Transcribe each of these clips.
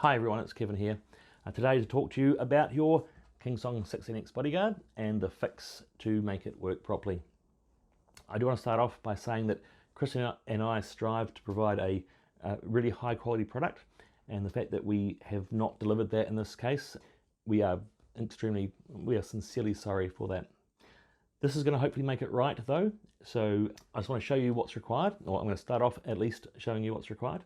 Hi everyone, it's Kevin here. Today to talk to you about your KS-16X Bodyguard and the fix to make it work properly. I do want to start off by saying that Chris and I strive to provide a really high quality product, and the fact that we have not delivered that in this case, we are sincerely sorry for that. This is going to hopefully make it right though, so I just want to show you what's required, or I'm going to start off at least showing you what's required.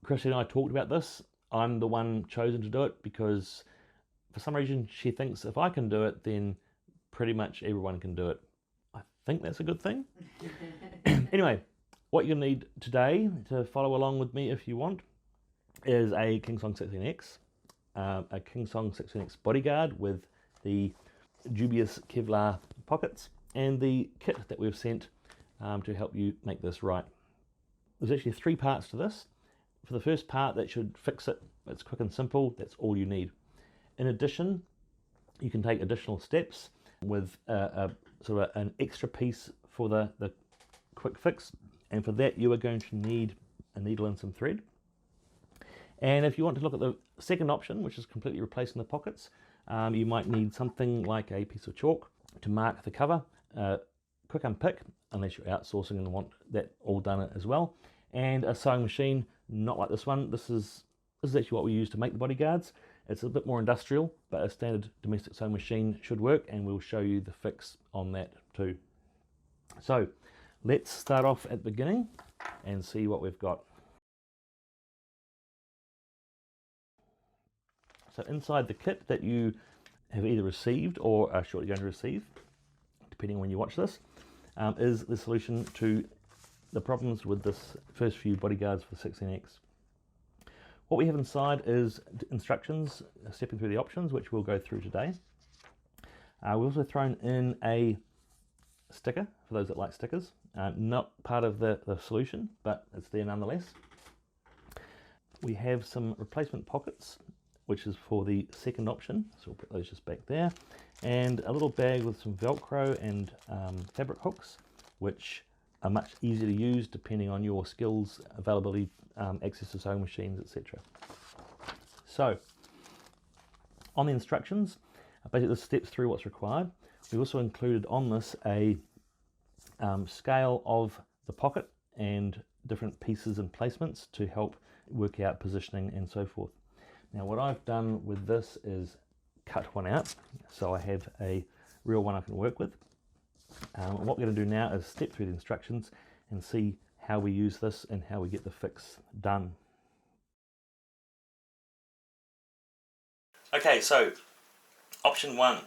Chris and I talked about this. I'm the one chosen to do it because for some reason she thinks if I can do it, then pretty much everyone can do it. I think that's a good thing. Anyway, what you'll need today to follow along with me if you want is a KS-16X, a KS-16X Bodyguard with the dubious Kevlar pockets, and the kit that we've sent to help you make this right. There's actually 3 parts to this. For the first part, that should fix it. It's quick and simple. That's all you need. In addition, you can take additional steps with an extra piece for the quick fix, and for that you are going to need a needle and some thread. And if you want to look at the second option, which is completely replacing the pockets, you might need something like a piece of chalk to mark the cover, quick unpick unless you're outsourcing and want that all done as well, and a sewing machine. Not like this one. This is actually what we use to make the bodyguards. It's a bit more industrial, but a standard domestic sewing machine should work, and we'll show you the fix on that too. So let's start off at the beginning and see what we've got. So inside the kit that you have either received or are shortly going to receive, depending on when you watch this, is the solution to the problems with this first few bodyguards for 16X. What we have inside is instructions stepping through the options, which we'll go through today. We've also thrown in a sticker for those that like stickers. Not part of the solution, but it's there nonetheless. We have some replacement pockets, which is for the second option, so we'll put those just back there, and a little bag with some Velcro and fabric hooks, which are much easier to use depending on your skills, availability, access to sewing machines, etc. So, on the instructions, basically this steps through what's required. We also included on this a scale of the pocket and different pieces and placements to help work out positioning and so forth. Now what I've done with this is cut one out, so I have a real one I can work with. What we're going to do now is step through the instructions and see how we use this and how we get the fix done. Okay, so option 1,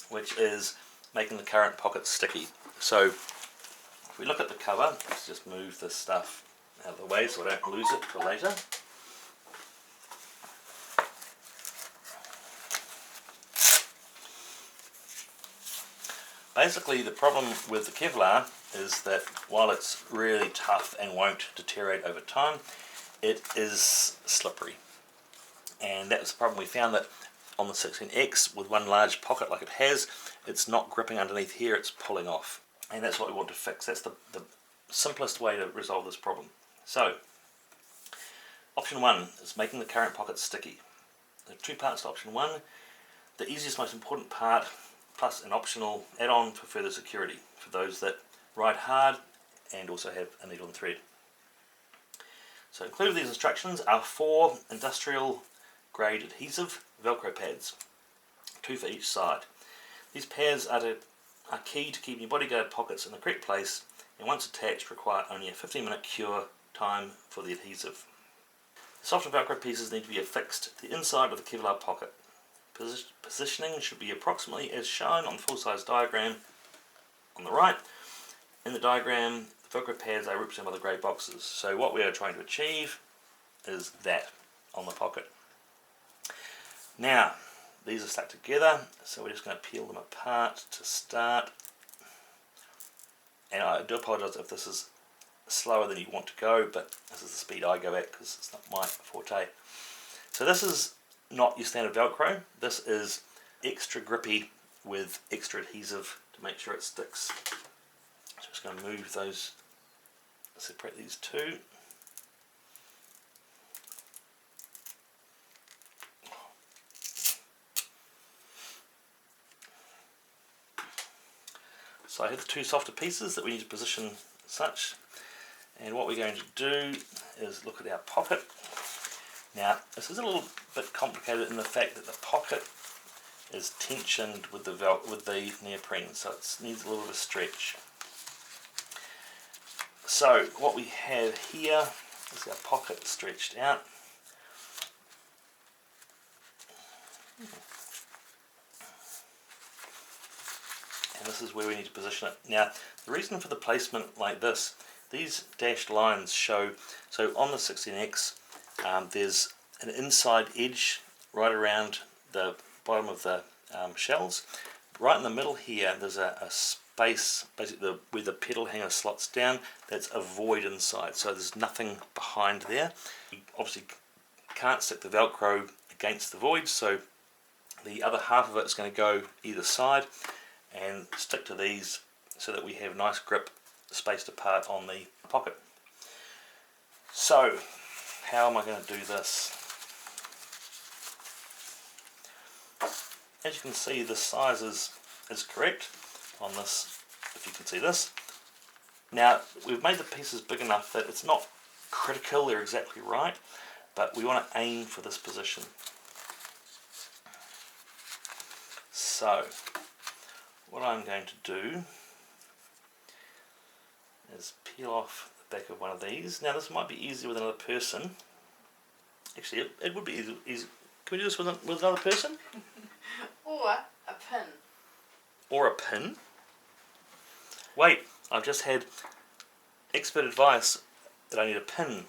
which is making the current pockets sticky. So if we look at the cover, let's just move this stuff out of the way so I don't lose it for later. Basically, the problem with the Kevlar is that while it's really tough and won't deteriorate over time, it is slippery. And that's the problem. We found that on the 16X, with one large pocket like it has, it's not gripping underneath here, it's pulling off. And that's what we want to fix. That's the simplest way to resolve this problem. So, option 1 is making the current pocket sticky. There are 2 parts to option 1. The easiest, most important part, plus an optional add-on for further security for those that ride hard and also have a needle and thread. So included with these instructions are 4 industrial grade adhesive Velcro pads, 2 for each side. These pads are key to keeping your bodyguard pockets in the correct place, and once attached require only a 15-minute cure time for the adhesive. The softer Velcro pieces need to be affixed to the inside of the Kevlar pocket. Positioning should be approximately as shown on the full-size diagram on the right. In the diagram, the Velcro pads are represented by the grey boxes. So what we are trying to achieve is that on the pocket. Now, these are stuck together, so we're just going to peel them apart to start. And I do apologise if this is slower than you want to go, but this is the speed I go at because it's not my forte. So this is not your standard Velcro. This is extra grippy with extra adhesive to make sure it sticks. So I'm just going to move those, separate these 2. So I have the two softer pieces that we need to position such, and what we're going to do is look at our pocket. Now this is a little bit complicated in the fact that the pocket is tensioned with the neoprene, so it needs a little bit of stretch. So what we have here is our pocket stretched out. And this is where we need to position it. Now, the reason for the placement like this, these dashed lines show, so on the 16X, there's an inside edge right around the bottom of the shells. Right in the middle here, there's a space, basically where the pedal hanger slots down, that's a void inside, so there's nothing behind there. You obviously can't stick the Velcro against the void, so the other half of it is going to go either side and stick to these so that we have nice grip spaced apart on the pocket. So how am I going to do this? As you can see, the size is correct on this, if you can see this. Now we've made the pieces big enough that it's not critical, they're exactly right, but we want to aim for this position. So what I'm going to do is peel off the back of one of these. Now this might be easier with another person. Actually, it would be easy. Can we do this with another person? Or a pin. Or a pin? Wait, I've just had expert advice that I need a pin.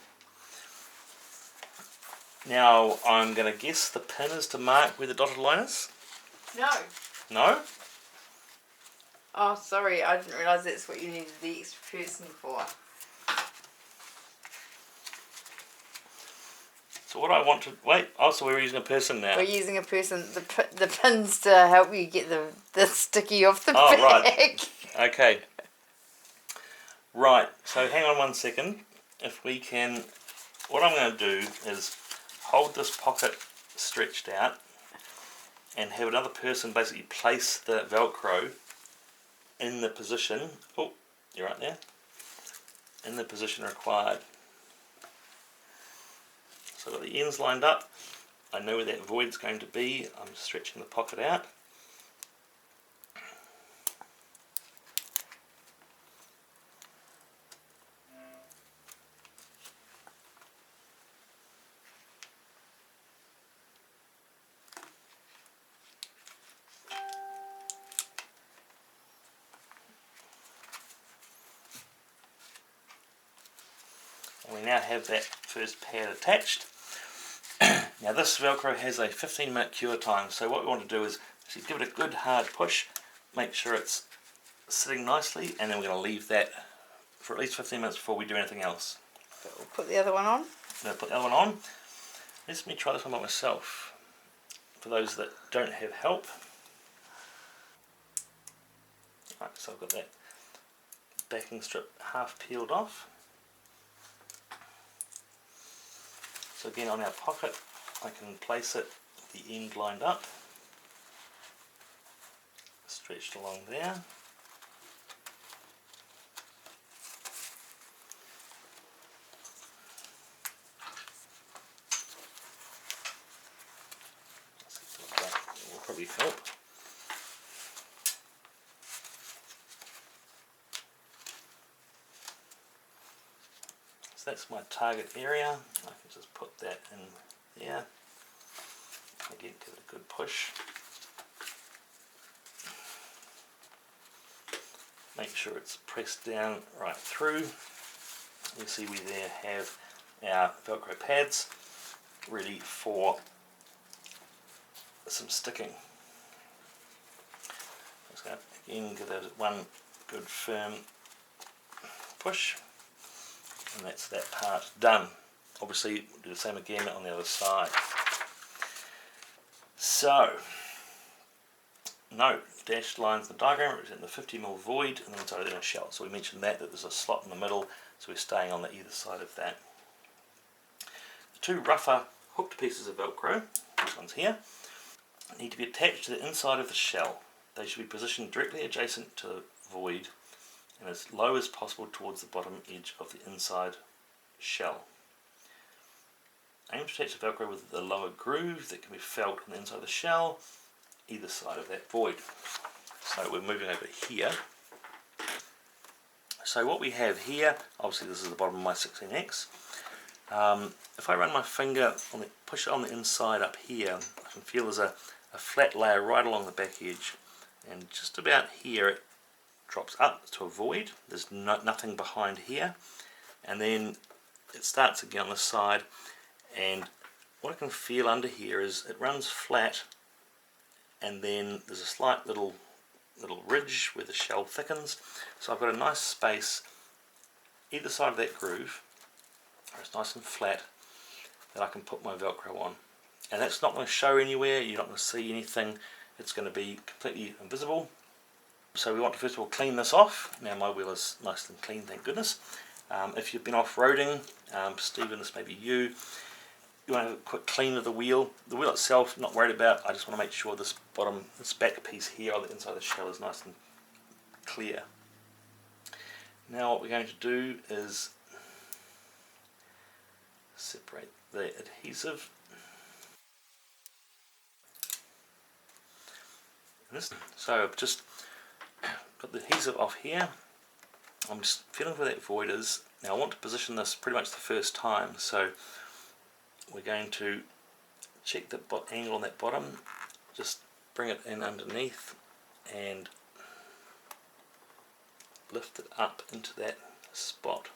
Now I'm going to guess the pin is to mark where the dotted line is? No. No? Oh, sorry, I didn't realise that's what you needed the extra person for. So what I want to... Wait, so we're using a person now. We're using a person, the pins to help you get the sticky off the back. Right. Okay. Right, so hang on 1 second. If we can... What I'm going to do is hold this pocket stretched out and have another person basically place the Velcro in the position, oh, you're right there, in the position required. So I've got the ends lined up, I know where that void's going to be, I'm stretching the pocket out. And we now have that first pad attached. Now this Velcro has a 15-minute cure time, so what we want to do is give it a good hard push, make sure it's sitting nicely, and then we're going to leave that for at least 15 minutes before we do anything else. We'll put the other one on. I'm going to put the other one on. Let me try this one by myself, for those that don't have help. Right, so I've got that backing strip half peeled off. So again, on our pocket, I can place it with the end lined up, stretched along there. That will probably help. So that's my target area. I can just put that in there. Again, give it a good push. Make sure it's pressed down right through. You see we there have our Velcro pads ready for some sticking. I'm just going to again give that one good firm push. And that's that part done. Obviously do the same again on the other side. So, note, dashed lines in the diagram represent the 50mm void and the inside of the inner shell. So we mentioned that there's a slot in the middle, so we're staying on the either side of that. The two rougher hooked pieces of Velcro, these ones here, need to be attached to the inside of the shell. They should be positioned directly adjacent to the void and as low as possible towards the bottom edge of the inside shell. Aim to attach the Velcro with the lower groove that can be felt on the inside of the shell, either side of that void. So we're moving over here. So what we have here, obviously this is the bottom of my 16X. If I run my finger, push it on the inside up here, I can feel there's a flat layer right along the back edge. And just about here it drops up to a void. There's nothing behind here. And then it starts again on the side. And what I can feel under here is it runs flat, and then there's a slight little ridge where the shell thickens. So I've got a nice space either side of that groove, where it's nice and flat, that I can put my Velcro on. And that's not going to show anywhere, you're not going to see anything, it's going to be completely invisible. So we want to first of all clean this off. Now my wheel is nice and clean, thank goodness. If you've been off-roading, Stephen, this may be you, you want to have a quick clean of the wheel. The wheel itself, not worried about. I just want to make sure this back piece here on the inside of the shell is nice and clear. Now what we're going to do is separate the adhesive. So I've just got the adhesive off here. I'm just feeling where that void is. Now I want to position this pretty much the first time, so we're going to check the angle on that bottom, just bring it in underneath and lift it up into that spot.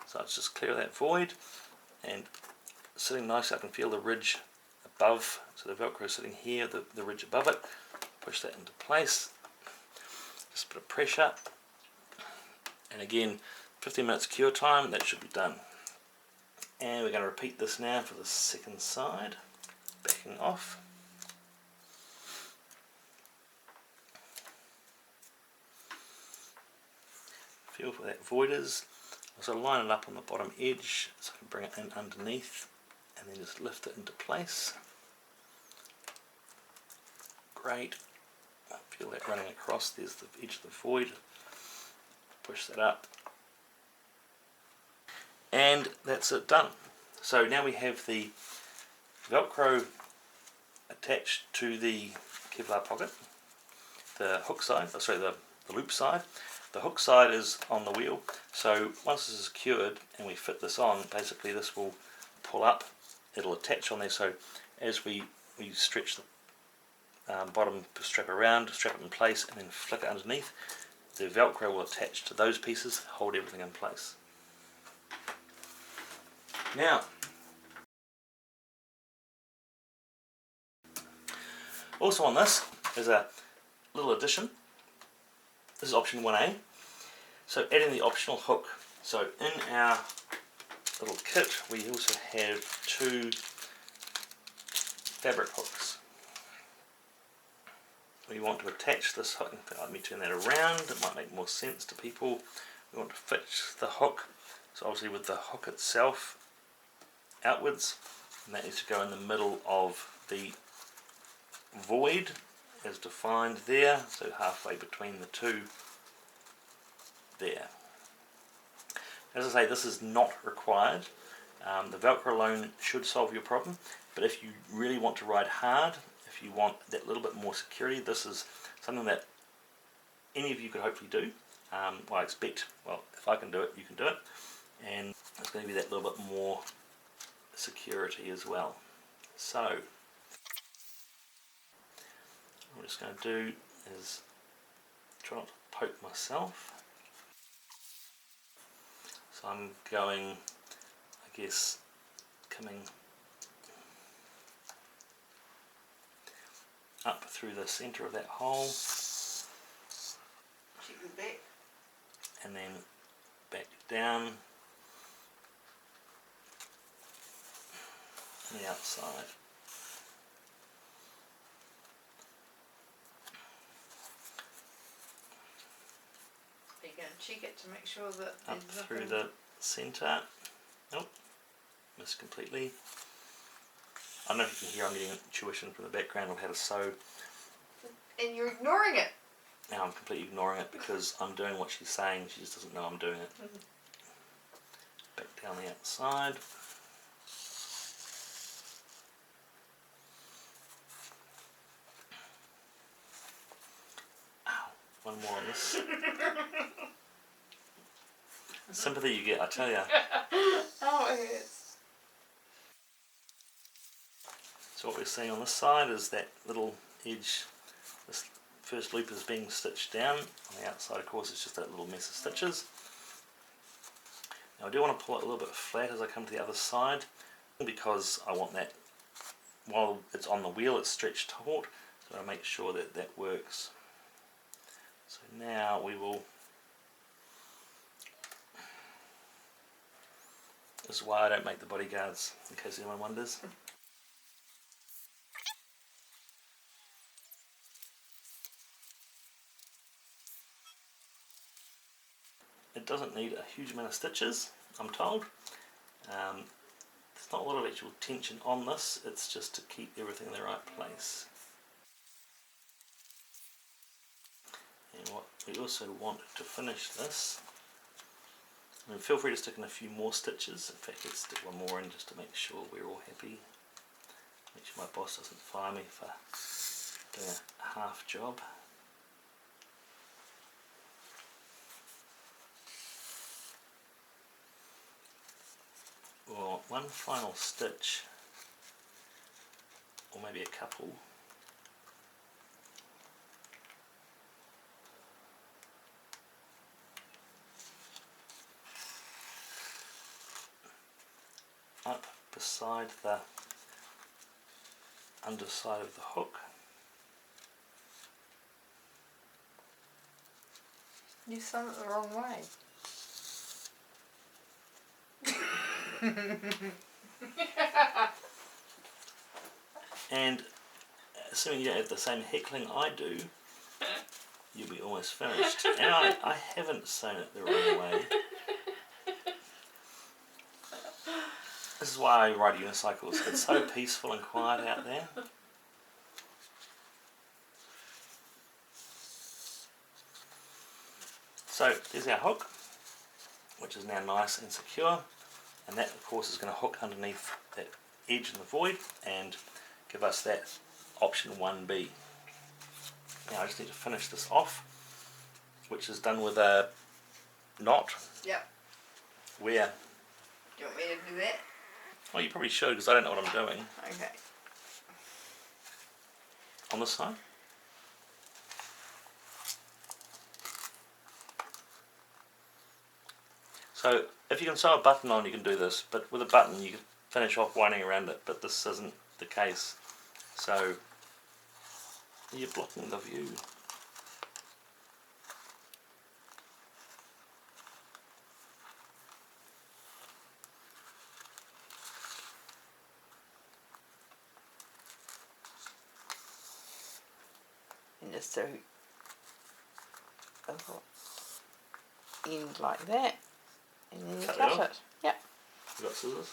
So let's just clear that void, and sitting nicely I can feel the ridge above, so the Velcro is sitting here, the ridge above it. Push that into place, just a bit of pressure, and again 15 minutes cure time, that should be done. And we're going to repeat this now for the second side, backing off. Feel where that void is. Also line it up on the bottom edge so I can bring it in underneath and then just lift it into place. Great. Feel that running across, there's the edge of the void. Push that up. And that's it done. So now we have the Velcro attached to the Kevlar pocket, the hook side, the loop side. The hook side is on the wheel, so once this is secured and we fit this on, basically this will pull up, it'll attach on there, so as we stretch the bottom strap around, strap it in place and then flick it underneath, the Velcro will attach to those pieces, hold everything in place. Now, also on this is a little addition. This is option 1A. So adding the optional hook. So in our little kit we also have 2 fabric hooks. We want to attach this hook. Let me turn that around, it might make more sense to people. We want to fix the hook, so obviously with the hook itself outwards, and that needs to go in the middle of the void as defined there, so halfway between the two there. As I say, this is not required. The Velcro alone should solve your problem, but if you really want to ride hard, if you want that little bit more security, this is something that any of you could hopefully do. I expect, well, if I can do it, you can do it, and it's going to be that little bit more security as well. So what I'm just going to do is try not to poke myself. So I'm going, I guess, coming up through the centre of that hole, Back. and then back down on the outside. Are you going to check it to make sure that up there's through nothing. the centre. Nope, missed completely. I don't know if you can hear I'm getting tuition from the background of how to sew. And you're ignoring it. Now I'm completely ignoring it because I'm doing what she's saying, she just doesn't know I'm doing it. Back down the outside. Ow, one more on this. Sympathy you get, I tell ya. Oh, it hurts. So what we're seeing on this side is that little edge, this first loop is being stitched down. On the outside, of course, it's just that little mess of stitches. Now I do want to pull it a little bit flat as I come to the other side, because I want that, while it's on the wheel, it's stretched taut, so I make sure that that works. So now we will, this is why I don't make the bodyguards, in case anyone wonders. It doesn't need a huge amount of stitches, I'm told. There's not a lot of actual tension on this, it's just to keep everything in the right place. And what we also want to finish this, I mean, feel free to stick in a few more stitches. In fact, let's stick one more in just to make sure we're all happy. Make sure my boss doesn't fire me for doing a half job. Or one final stitch, or maybe a couple. Up beside the underside of the hook. You sewn it the wrong way. And assuming you don't have the same heckling I do, you'll be almost finished. And I haven't sewn it the wrong way. This is why I ride unicycles. It's so peaceful and quiet out there. So there's our hook, which is now nice and secure, and that of course is going to hook underneath that edge in the void and give us that option 1B. Now I just need to finish this off, which is done with a knot. Yep. Where? Do you want me to do that? Well, you probably should, because I don't know what I'm doing. Okay. On this side. So if you can sew a button on, you can do this, but with a button you can finish off winding around it, but this isn't the case. So you're blocking the view. And just so a little end like that, and then you Cut cut it off? it. Yep. You got scissors?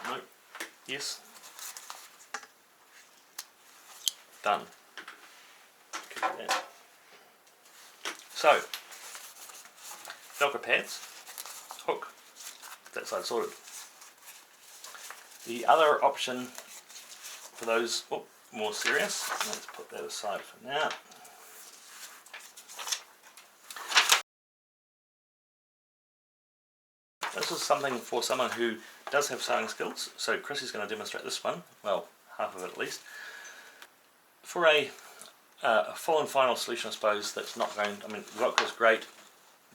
No. Yes. Done. Keep that. So, Velcro pads, hook, that side sorted. The other option for those more serious, let's put that aside for now. This is something for someone who does have sewing skills, so Chrissy's going to demonstrate this one, well, half of it at least. For a full and final solution, I suppose, that's not going, I mean, Velcro is great,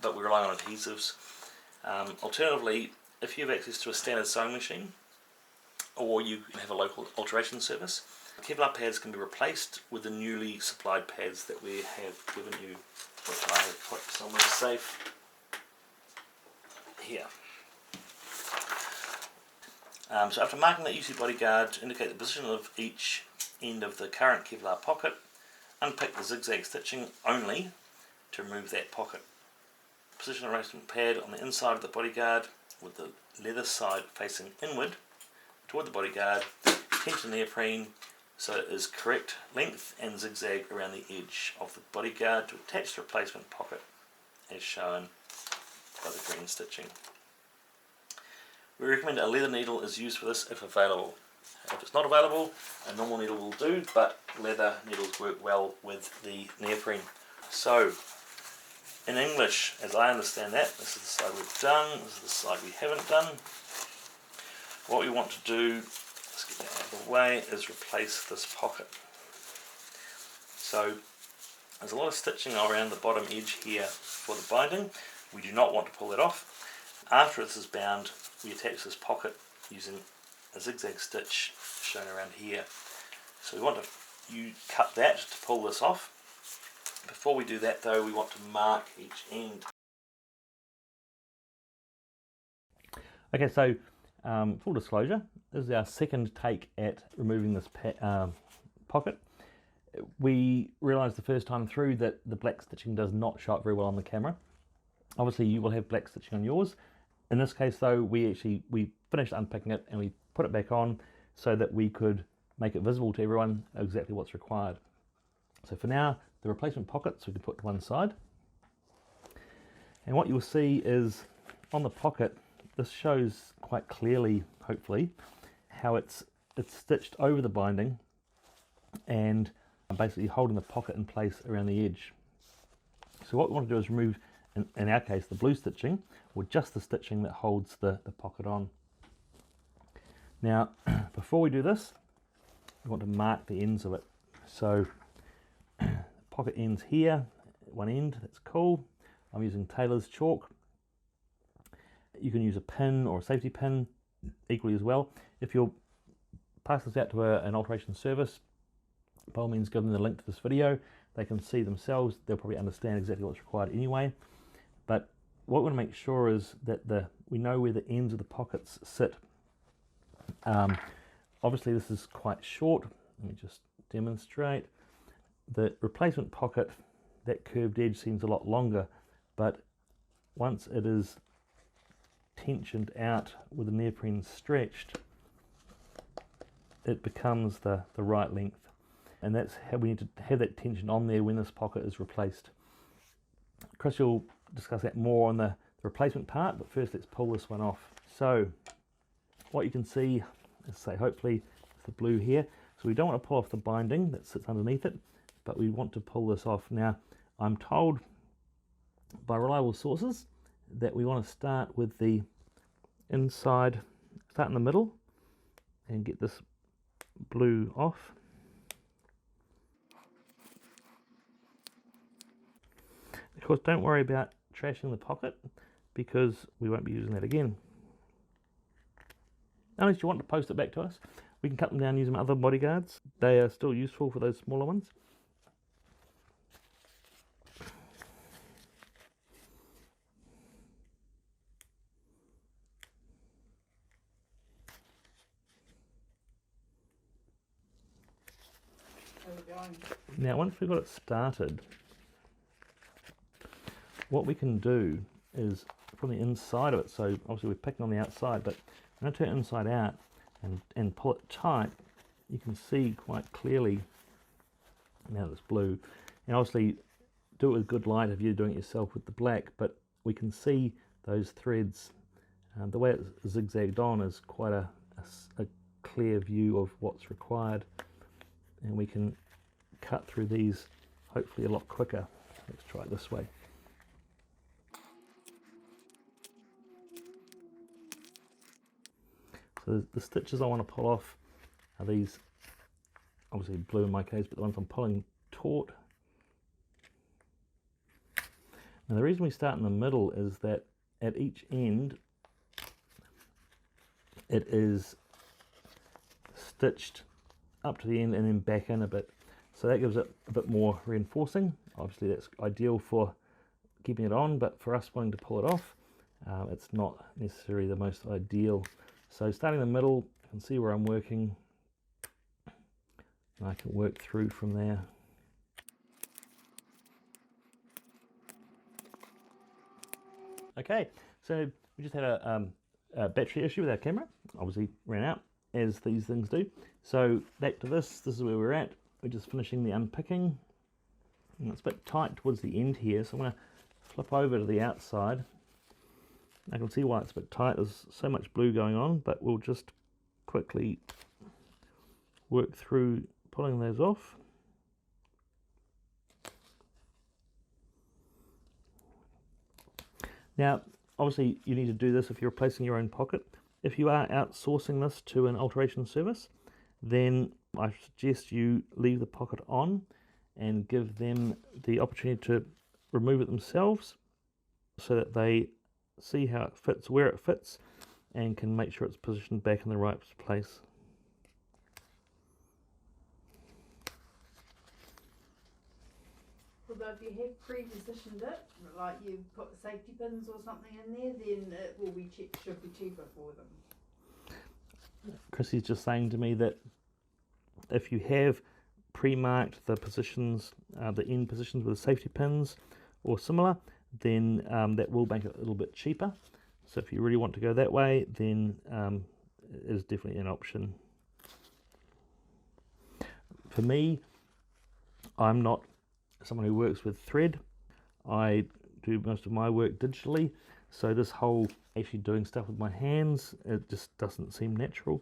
but we're relying on adhesives. Alternatively, if you have access to a standard sewing machine, or you have a local alteration service, Kevlar pads can be replaced with the newly supplied pads that we have given you, which I have put somewhere safe here. So after marking the EUC Bodyguard, indicate the position of each end of the current Kevlar pocket, unpick the zigzag stitching only to remove that pocket. position a replacement pad on the inside of the bodyguard with the leather side facing inward toward the bodyguard. Tension the neoprene so it is correct length and zigzag around the edge of the bodyguard to attach the replacement pocket as shown by the green stitching. We recommend a leather needle is used for this if available. If it's not available, a normal needle will do, but leather needles work well with the neoprene. So, in English, as I understand that, this is the side we've done, this is the side we haven't done. What we want to do, let's get that out of the way, is replace this pocket. So, there's a lot of stitching around the bottom edge here for the binding. We do not want to pull that off. After this is bound, we attach this pocket using a zigzag stitch shown around here. So we want to cut that to pull this off. Before we do that though, we want to mark each end. Okay, so full disclosure, this is our second take at removing this pocket. We realised the first time through that the black stitching does not show up very well on the camera. Obviously you will have black stitching on yours. In this case though, we finished unpicking it and we put it back on so that we could make it visible to everyone exactly what's required. So for now, the replacement pockets we can put to one side. And what you'll see is on the pocket, this shows quite clearly, hopefully, how it's stitched over the binding and basically holding the pocket in place around the edge. So what we want to do is remove, in our case, the blue stitching, or just the stitching that holds the pocket on. Now, before we do this, we want to mark the ends of it. So, pocket ends here, one end, that's cool. I'm using Taylor's chalk. You can use a pin or a safety pin equally as well. If you'll pass this out to an alteration service, by all means give them the link to this video. They can see themselves, they'll probably understand exactly what's required anyway. But what we want to make sure is that we know where the ends of the pockets sit. Obviously this is quite short. Let me just demonstrate. The replacement pocket, that curved edge seems a lot longer, but once it is tensioned out with the neoprene stretched, it becomes the right length. And that's how we need to have that tension on there when this pocket is replaced. Chris will discuss that more on the replacement part, but first let's pull this one off. So what you can see is, say, hopefully it's the blue here. So we don't want to pull off the binding that sits underneath it, but we want to pull this off. Now, I'm told by reliable sources that we want to start with the inside, start in the middle and get this blue off. Of course, don't worry about trashing the pocket because we won't be using that again. Unless you want to post it back to us, we can cut them down using other bodyguards. They are still useful for those smaller ones. Now, once we've got it started, what we can do is from the inside of it, so obviously we're picking on the outside, but when I turn it inside out and pull it tight, you can see quite clearly now that it's blue. And obviously do it with good light if you're doing it yourself with the black, but we can see those threads. The way it's zigzagged on is quite a clear view of what's required, and we can cut through these hopefully a lot quicker. Let's try it this way. So the stitches I want to pull off are these, obviously blue in my case, but the ones I'm pulling taut. Now the reason we start in the middle is that at each end it is stitched up to the end and then back in a bit. So that gives it a bit more reinforcing. Obviously that's ideal for keeping it on, but for us wanting to pull it off, it's not necessarily the most ideal. So starting in the middle, you can see where I'm working, and I can work through from there. Okay, so we just had a battery issue with our camera. Obviously ran out, as these things do. So back to this is where we're at. We're just finishing the unpicking. And it's a bit tight towards the end here, so I'm going to flip over to the outside. I can see why it's a bit tight. There's so much blue going on, but we'll just quickly work through pulling those off. Now, obviously you need to do this if you're replacing your own pocket. If you are outsourcing this to an alteration service, then I suggest you leave the pocket on and give them the opportunity to remove it themselves so that they see how it fits, where it fits, and can make sure it's positioned back in the right place. Although if you have pre-positioned it, like you put safety pins or something in there, then it will be should be cheaper for them. Chrissy's just saying to me that if you have pre-marked the positions, the end positions with safety pins or similar, then that will make it a little bit cheaper. So if you really want to go that way, then it is definitely an option. For me, I'm not someone who works with thread. I do most of my work digitally, so this whole actually doing stuff with my hands, it just doesn't seem natural.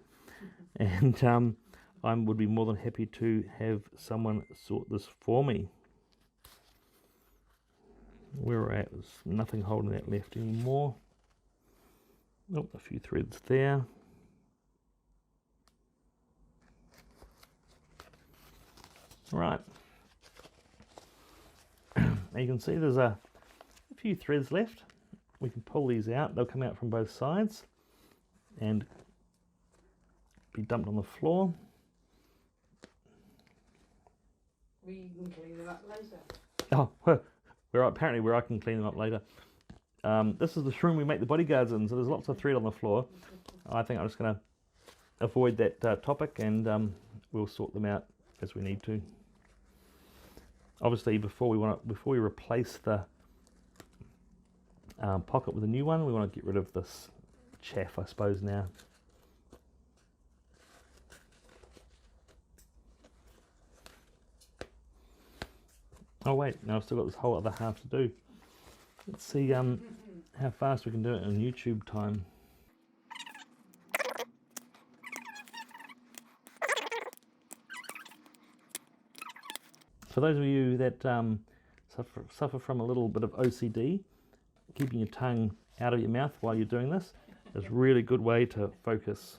And I would be more than happy to have someone sort this for me. Where we're at, there's nothing holding that left anymore. Oh, a few threads there. Right. Now you can see there's a few threads left. We can pull these out. They'll come out from both sides and be dumped on the floor. We can clean them up later. Oh, well, apparently where I can clean them up later. This is the room we make the bodyguards in, so there's lots of thread on the floor. I think I'm just going to avoid that topic, and we'll sort them out as we need to. Obviously, before we replace the pocket with a new one, we want to get rid of this chaff, I suppose, now. Oh wait, now I've still got this whole other half to do. Let's see how fast we can do it in YouTube time. For those of you that suffer from a little bit of OCD, keeping your tongue out of your mouth while you're doing this is a really good way to focus.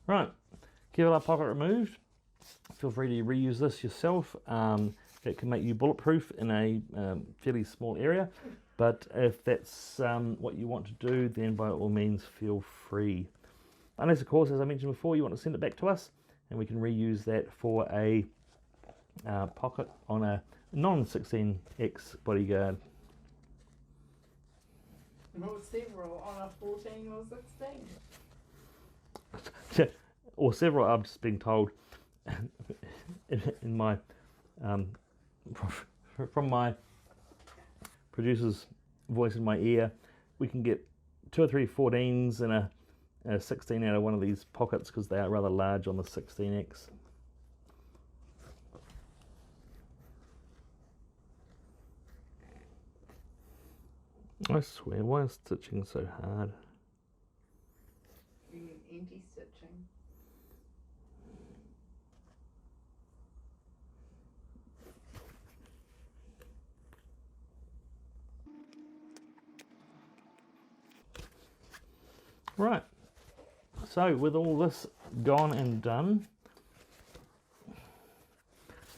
Right, Kevlar pocket removed. Feel free to reuse this yourself. It can make you bulletproof in a fairly small area, but if that's what you want to do, then by all means feel free. Unless, of course, as I mentioned before, you want to send it back to us, and we can reuse that for a pocket on a non-16X Bodyguard. Or several on a 14 or 16. Or several, I'm just being told in my from my producer's voice in my ear, we can get 2 or 3 14s and a 16 out of one of these pockets because they are rather large on the 16X. I swear, why is stitching so hard? You need anti-stitching. Right, so with all this gone and done,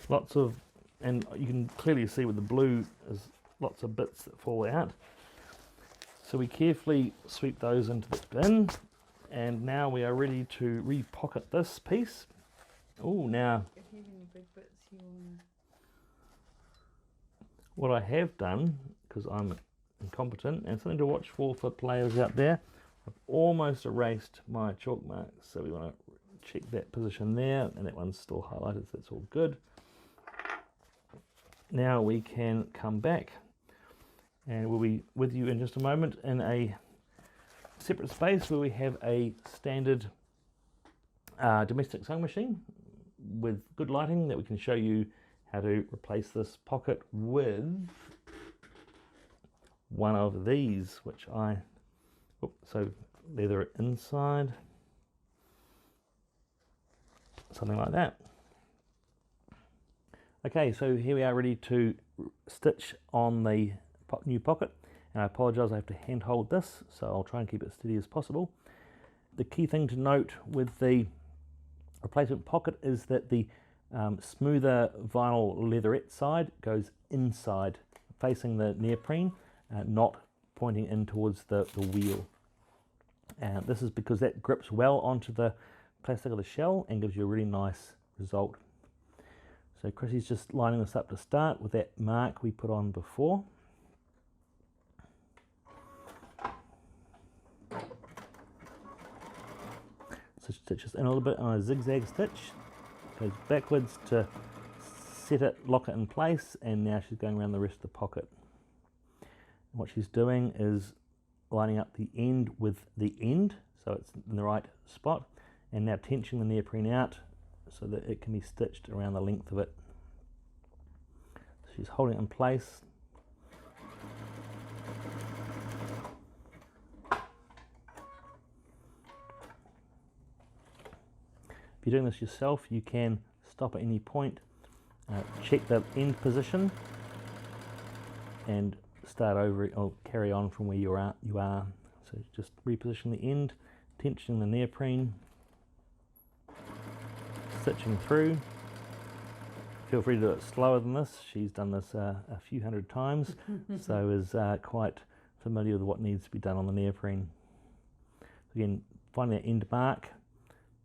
lots of, and you can clearly see with the blue, there's lots of bits that fall out. So we carefully sweep those into the bin, and now we are ready to re-pocket this piece. Oh, now, If you have any big bits you want to... what I have done, because I'm incompetent, and something to watch for players out there, I've almost erased my chalk marks, so we want to check that position there, and that one's still highlighted, so that's all good. Now we can come back, and we'll be with you in just a moment in a separate space where we have a standard domestic sewing machine with good lighting that we can show you how to replace this pocket with one of these, which so leather inside, something like that. Okay, so here we are ready to stitch on the new pocket, and I apologize, I have to hand hold this, so I'll try and keep it steady as possible. The key thing to note with the replacement pocket is that the smoother vinyl leatherette side goes inside, facing the neoprene, not pointing in towards the wheel. And this is because that grips well onto the plastic of the shell and gives you a really nice result. So Chrissy's just lining this up to start with that mark we put on before. So stitches in a little bit on a zigzag stitch, goes backwards to set it, lock it in place, and now she's going around the rest of the pocket. And what she's doing is lining up the end with the end, so it's in the right spot, and now tensioning the neoprene out so that it can be stitched around the length of it. So she's holding it in place. If you're doing this yourself, you can stop at any point, check the end position, and start over or carry on from where you are. So just reposition the end, tensioning the neoprene, stitching through. Feel free to do it slower than this. She's done this a few hundred times, so is quite familiar with what needs to be done on the neoprene. Again, finding that end mark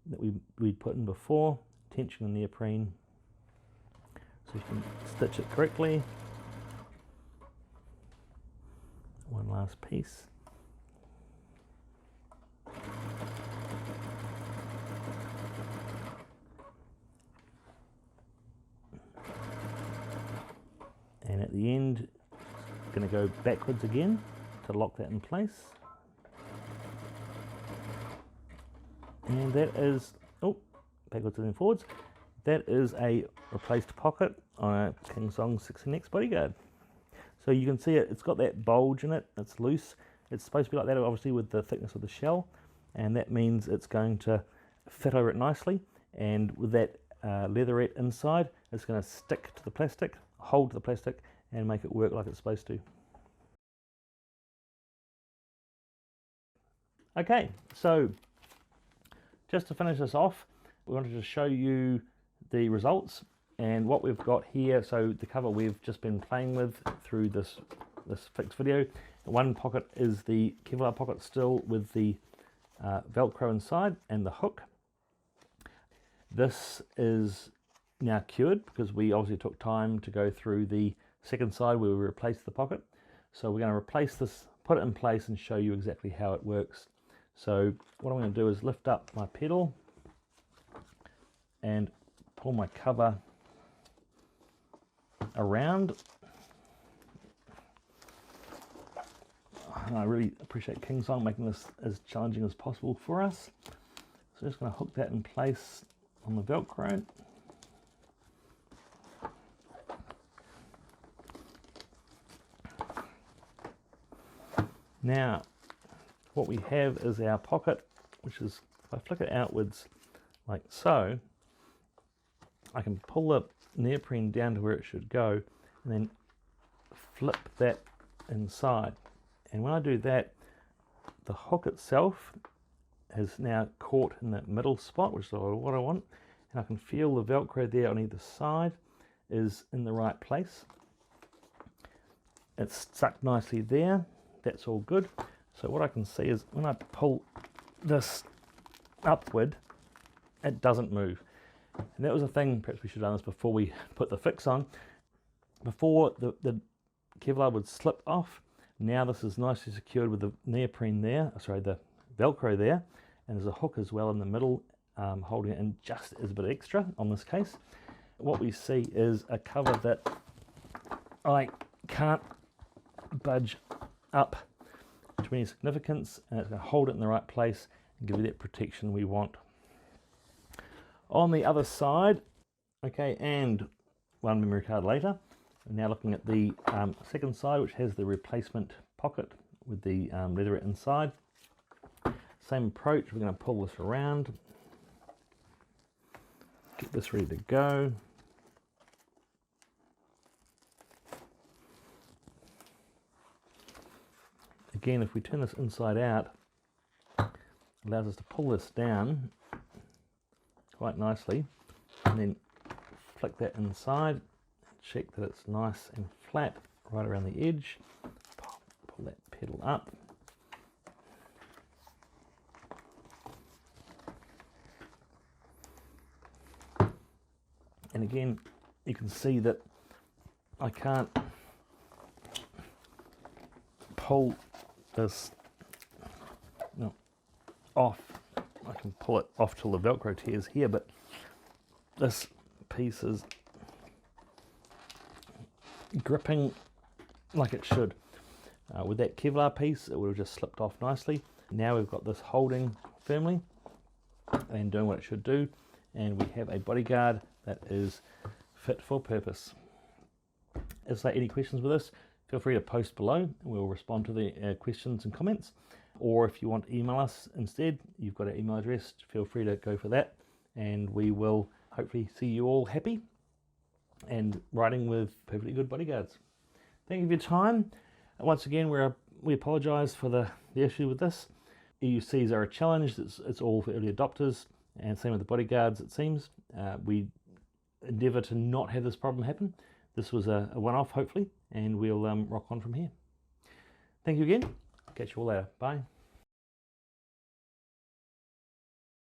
that we'd put in before, tension the neoprene so you can stitch it correctly. One last piece. And at the end, going to go backwards again to lock that in place. And that is, backwards and then forwards. That is a replaced pocket on a KS-16X Bodyguard. So you can see it's got that bulge in it, it's loose. It's supposed to be like that obviously with the thickness of the shell, and that means it's going to fit over it nicely, and with that leatherette inside, it's going to stick to the plastic, hold the plastic, and make it work like it's supposed to. Okay, so just to finish this off, we wanted to show you the results and what we've got here. So the cover we've just been playing with through this fixed video. One pocket is the Kevlar pocket still with the Velcro inside and the hook. This is now cured because we obviously took time to go through the second side where we replaced the pocket. So we're going to replace this, put it in place, and show you exactly how it works. So what I'm going to do is lift up my pedal and pull my cover around. And I really appreciate Kingsong making this as challenging as possible for us. So I'm just going to hook that in place on the Velcro. Now, what we have is our pocket, which is, if I flick it outwards like so, I can pull the neoprene down to where it should go and then flip that inside. And when I do that, the hook itself has now caught in that middle spot, which is what I want, and I can feel the Velcro there on either side is in the right place. It's stuck nicely there. That's all good. So what I can see is when I pull this upward, it doesn't move. And that was a thing, perhaps we should have done this before we put the fix on. Before the Kevlar would slip off, now this is nicely secured with the neoprene there, sorry, the Velcro there, and there's a hook as well in the middle holding it in just as a bit extra on this case. What we see is a cover that I can't budge up to any significance, and it's going to hold it in the right place and give you that protection we want. On the other side, okay, and one memory card later, we're now looking at the second side, which has the replacement pocket with the leather inside. Same approach, we're going to pull this around, get this ready to go. Again, if we turn this inside out, it allows us to pull this down quite nicely, and then flick that inside, check that it's nice and flat right around the edge, pull that pedal up, and again you can see that I can't pull this off. I can pull it off till the Velcro tears here, but this piece is gripping like it should. With that Kevlar piece, it would have just slipped off nicely. Now we've got this holding firmly and doing what it should do, and we have a bodyguard that is fit for purpose. If there are any questions with this, feel free to post below and we'll respond to the questions and comments. Or if you want to email us instead, you've got our email address, feel free to go for that, and we will hopefully see you all happy and riding with perfectly good bodyguards. Thank you for your time. Once again, we apologise for the issue with this. EUCs are a challenge. It's all for early adopters, and same with the bodyguards, it seems. We endeavour to not have this problem happen. This was a one-off, hopefully, and we'll rock on from here. Thank you again. Catch you all later. Bye.